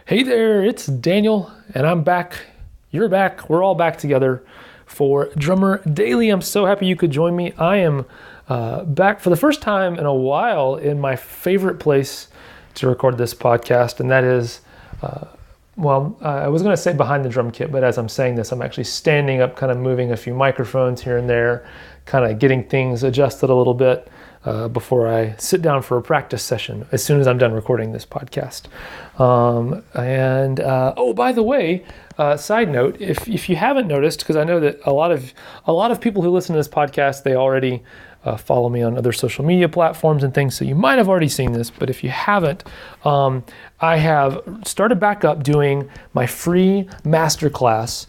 Hey there, it's Daniel, and I'm back. You're back. We're all back together for Drummer Daily. I'm so happy you could join me. I am back for the first time in a while in my favorite place to record this podcast, and that is, I was going to say behind the drum kit, but as I'm saying this, I'm actually standing up, kind of moving a few microphones here and there, kind of getting things adjusted a little bit before I sit down for a practice session as soon as I'm done recording this podcast. By the way, side note, if you haven't noticed, because I know that a lot of people who listen to this podcast, they already follow me on other social media platforms and things, so you might have already seen this, but if you haven't, I have started back up doing my free masterclass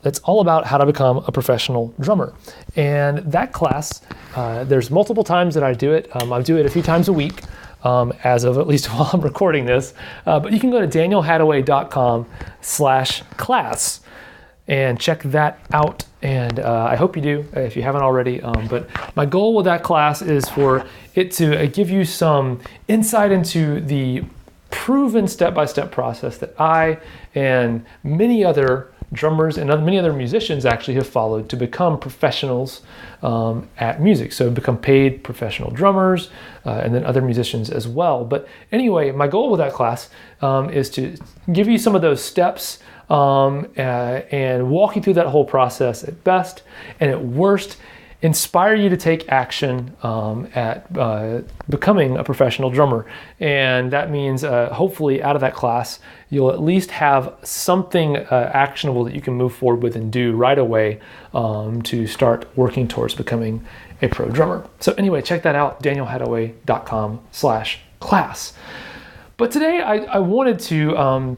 that's all about how to become a professional drummer. And that class, there's multiple times that I do it. I do it a few times a week, as of at least while I'm recording this. But you can go to danielhadaway.com/class and check that out. And I hope you do, if you haven't already. But my goal with that class is for it to give you some insight into the proven step-by-step process that I and many other drummers and many other musicians actually have followed to become professionals at music. So become paid professional drummers and then other musicians as well. But anyway, my goal with that class is to give you some of those steps and walk you through that whole process at best, and at worst, inspire you to take action at becoming a professional drummer. And that means hopefully out of that class, you'll at least have something actionable that you can move forward with and do right away to start working towards becoming a pro drummer. So anyway, check that out, danielhadaway.com/class. But today I wanted to,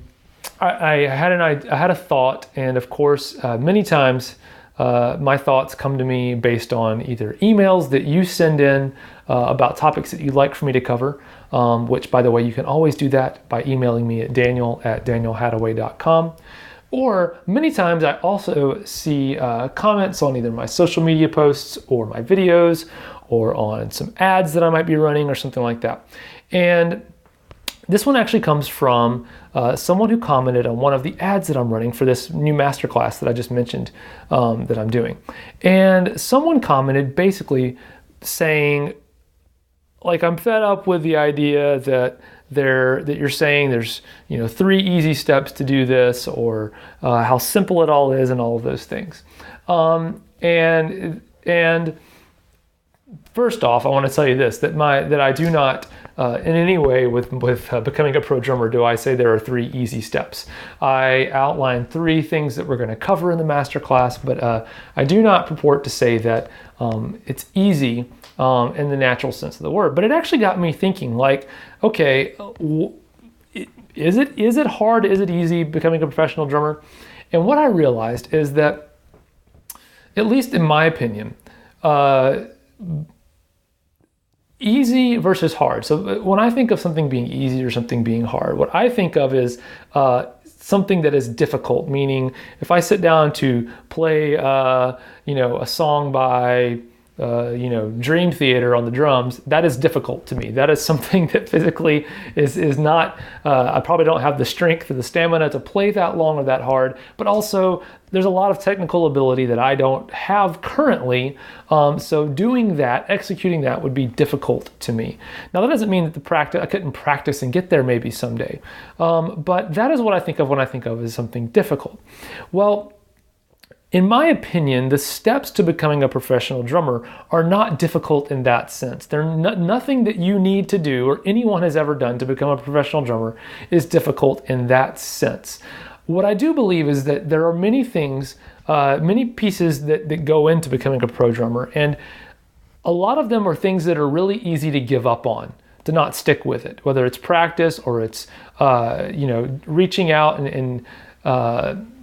I had a thought, and of course, many times my thoughts come to me based on either emails that you send in about topics that you'd like for me to cover, which, by the way, you can always do that by emailing me at daniel@danielhadaway.com. Or many times I also see comments on either my social media posts or my videos or on some ads that I might be running or something like that. And this one actually comes from someone who commented on one of the ads that I'm running for this new masterclass that I just mentioned that I'm doing. And someone commented basically saying, like, I'm fed up with the idea that you're saying there's 3 easy steps to do this, or how simple it all is, and all of those things. And first off, I want to tell you this, that I do not in any way with becoming a pro drummer do I say there are 3 easy steps. I outline 3 things that we're going to cover in the masterclass, but I do not purport to say that it's easy in the natural sense of the word. But it actually got me thinking, like, okay, is it hard? Is it easy becoming a professional drummer? And what I realized is that, at least in my opinion, easy versus hard. So when I think of something being easy or something being hard, what I think of is something that is difficult, meaning if I sit down to play a song by Dream Theater on the drums, that is difficult to me. That is something that physically is not, I probably don't have the strength or the stamina to play that long or that hard, but also there's a lot of technical ability that I don't have currently, so doing that, executing that would be difficult to me. Now that doesn't mean that I couldn't practice and get there maybe someday, but that is what I think of when I think of as something difficult. Well, in my opinion, the steps to becoming a professional drummer are not difficult in that sense. They're nothing that you need to do or anyone has ever done to become a professional drummer is difficult in that sense. What I do believe is that there are many things, many pieces that go into becoming a pro drummer, and a lot of them are things that are really easy to give up on, to not stick with it, whether it's practice or it's reaching out and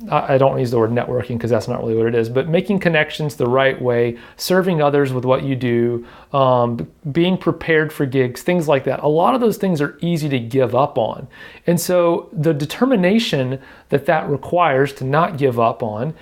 I don't use the word networking because that's not really what it is, but making connections the right way, serving others with what you do, being prepared for gigs, things like that. A lot of those things are easy to give up on. And so the determination that requires to not give up on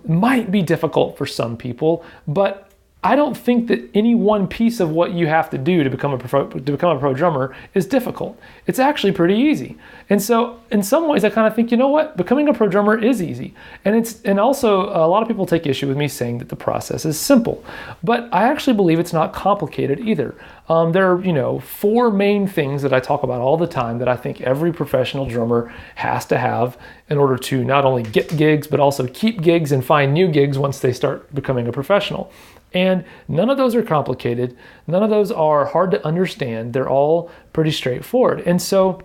might be difficult for some people, but I don't think that any one piece of what you have to do to become a pro drummer is difficult. It's actually pretty easy. And so in some ways I kind of think, you know what, becoming a pro drummer is easy. And also a lot of people take issue with me saying that the process is simple, but I actually believe it's not complicated either. There are, 4 main things that I talk about all the time that I think every professional drummer has to have in order to not only get gigs, but also keep gigs and find new gigs once they start becoming a professional. And none of those are complicated. None of those are hard to understand. They're all pretty straightforward. And so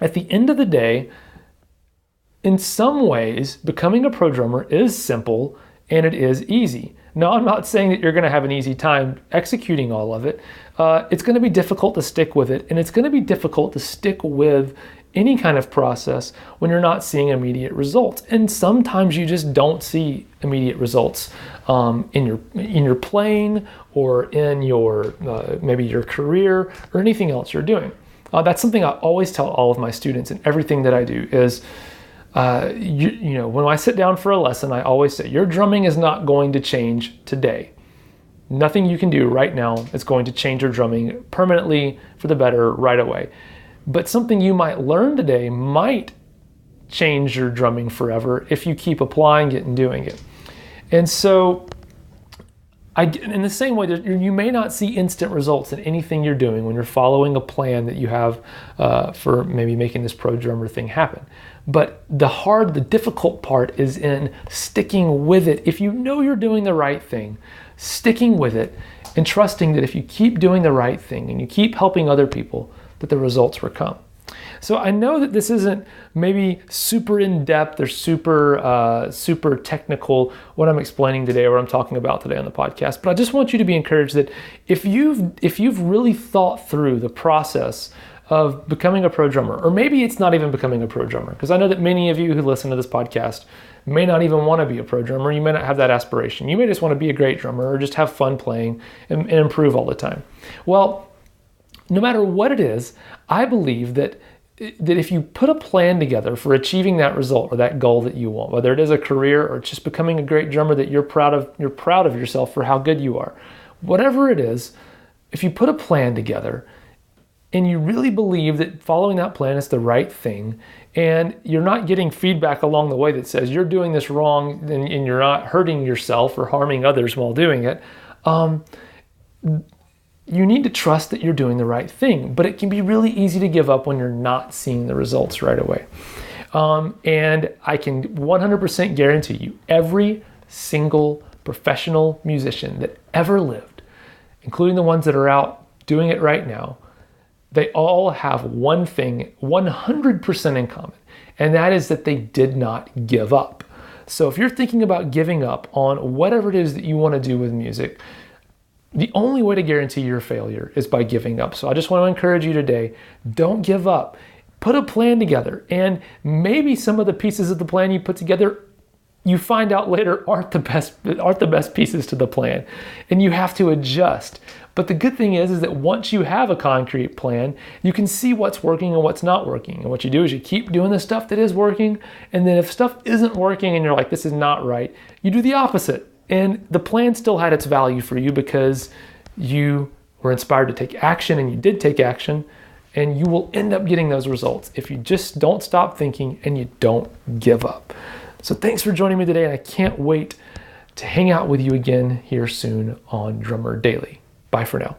at the end of the day, in some ways, becoming a pro drummer is simple and it is easy. Now, I'm not saying that you're going to have an easy time executing all of it. It's going to be difficult to stick with it, and it's going to be difficult to stick with any kind of process when you're not seeing immediate results. And sometimes you just don't see immediate results in your playing or in your maybe your career or anything else you're doing. That's something I always tell all of my students in everything that I do is, when I sit down for a lesson, I always say, your drumming is not going to change today. Nothing you can do right now is going to change your drumming permanently for the better right away. But something you might learn today might change your drumming forever if you keep applying it and doing it. And so, in the same way, you may not see instant results in anything you're doing when you're following a plan that you have for maybe making this pro drummer thing happen. But the difficult part is in sticking with it. If you know you're doing the right thing, sticking with it and trusting that if you keep doing the right thing and you keep helping other people, that the results will come. So I know that this isn't maybe super in-depth or super technical what I'm explaining today or what I'm talking about today on the podcast, but I just want you to be encouraged that if you've really thought through the process of becoming a pro drummer, or maybe it's not even becoming a pro drummer, because I know that many of you who listen to this podcast may not even want to be a pro drummer. You may not have that aspiration. You may just want to be a great drummer or just have fun playing and improve all the time. Well, no matter what it is, I believe that if you put a plan together for achieving that result or that goal that you want, whether it is a career or just becoming a great drummer that you're proud of yourself for how good you are, whatever it is, if you put a plan together and you really believe that following that plan is the right thing, and you're not getting feedback along the way that says you're doing this wrong and you're not hurting yourself or harming others while doing it, you need to trust that you're doing the right thing. But it can be really easy to give up when you're not seeing the results right away. And I can 100% guarantee you, every single professional musician that ever lived, including the ones that are out doing it right now, they all have one thing 100% in common, and that is that they did not give up. So if you're thinking about giving up on whatever it is that you want to do with music, the only way to guarantee your failure is by giving up. So I just want to encourage you today, don't give up. Put a plan together, and maybe some of the pieces of the plan you put together, you find out later aren't the best pieces to the plan, and you have to adjust. But the good thing is that once you have a concrete plan, you can see what's working and what's not working. And what you do is you keep doing the stuff that is working, and then if stuff isn't working and you're like, this is not right, you do the opposite. And the plan still had its value for you because you were inspired to take action, and you did take action, and you will end up getting those results if you just don't stop thinking and you don't give up. So thanks for joining me today, and I can't wait to hang out with you again here soon on Drummer Daily. Bye for now.